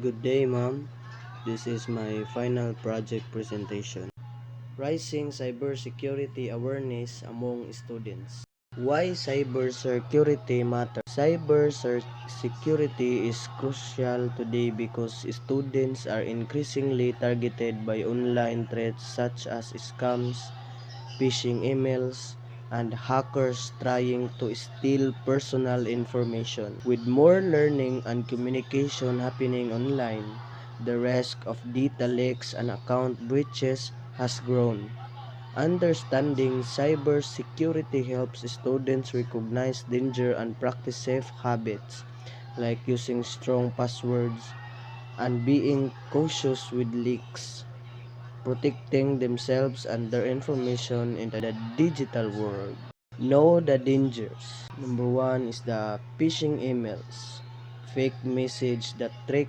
Good day, ma'am. This is my final project presentation. Rising cybersecurity awareness among students. Why cybersecurity matters? Cybersecurity is crucial today because students are increasingly targeted by online threats such as scams, phishing emails, and hackers trying to steal personal information. With more learning and communication happening online, the risk of data leaks and account breaches has grown. Understanding cybersecurity helps students recognize danger and practice safe habits like using strong passwords and being cautious with leaks, protecting themselves and their information in the digital world. Know the dangers. Number one is the phishing emails, fake message that trick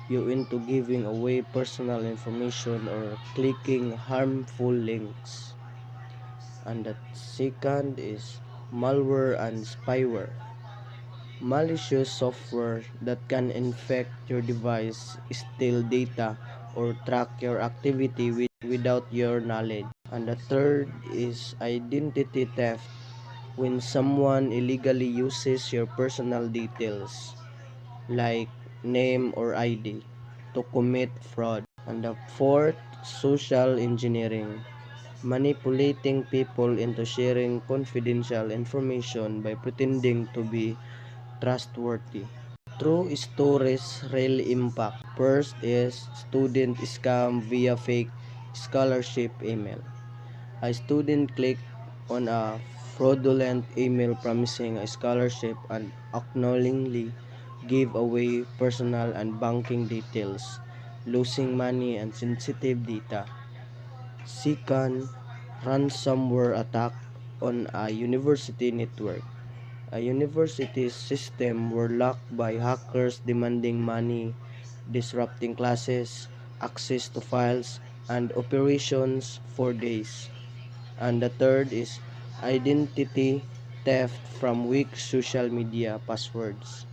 you into giving away personal information or clicking harmful links. And the second is malware and spyware. Malicious software that can infect your device, steal data, or track your activity without your knowledge. And the third is identity theft, when someone illegally uses your personal details like name or ID to commit fraud. And the fourth, social engineering, manipulating people into sharing confidential information by pretending to be trustworthy. True stories really impact. First is student scam via fake scholarship email. A student clicked on a fraudulent email promising a scholarship and unknowingly gave away personal and banking details, losing money and sensitive data. Second, ransomware attack on a university network. A university's system were locked by hackers demanding money, disrupting classes, access to files, and operations for days. And the third is identity theft from weak social media passwords.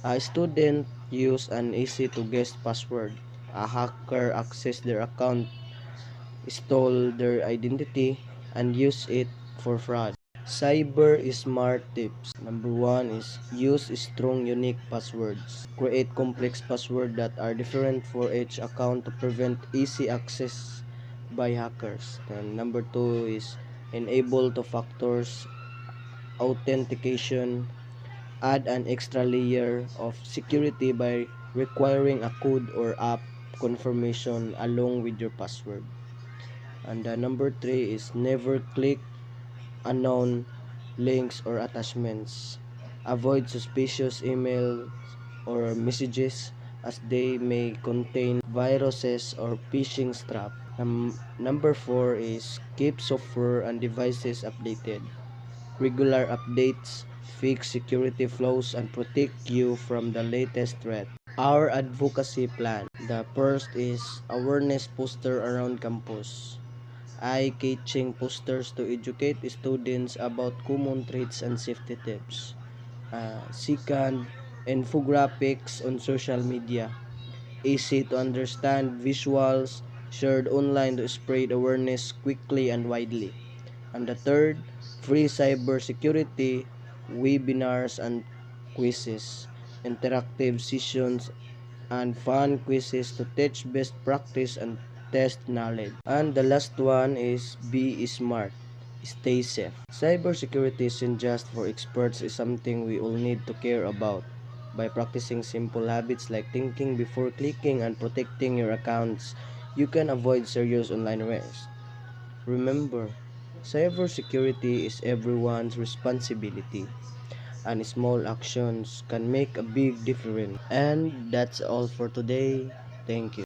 A student use an easy-to-guess password. A hacker accessed their account, stole their identity, and used it for fraud. Cyber smart tips. Number one is use strong unique passwords. Create complex passwords that are different for each account to prevent easy access by hackers. And number two is enable two factors authentication. Add an extra layer of security by requiring a code or app confirmation along with your password. And number three is never click unknown links or attachments. Avoid suspicious emails or messages as they may contain viruses or phishing trap. Number 4 is keep software and devices updated. Regular updates fix security flaws and protect you from the latest threat. Our advocacy plan. The first is awareness poster around campus. Eye-catching posters to educate students about common threats and safety tips. Second, infographics on social media. Easy to understand visuals shared online to spread awareness quickly and widely. And the third, free cybersecurity webinars and quizzes, interactive sessions, and fun quizzes to teach best practice and test knowledge. And the last one is be smart. Stay safe. Cybersecurity isn't just for experts, it's something we all need to care about. By practicing simple habits like thinking before clicking and protecting your accounts, you can avoid serious online risks. Remember, cybersecurity is everyone's responsibility, and small actions can make a big difference. And that's all for today. Thank you.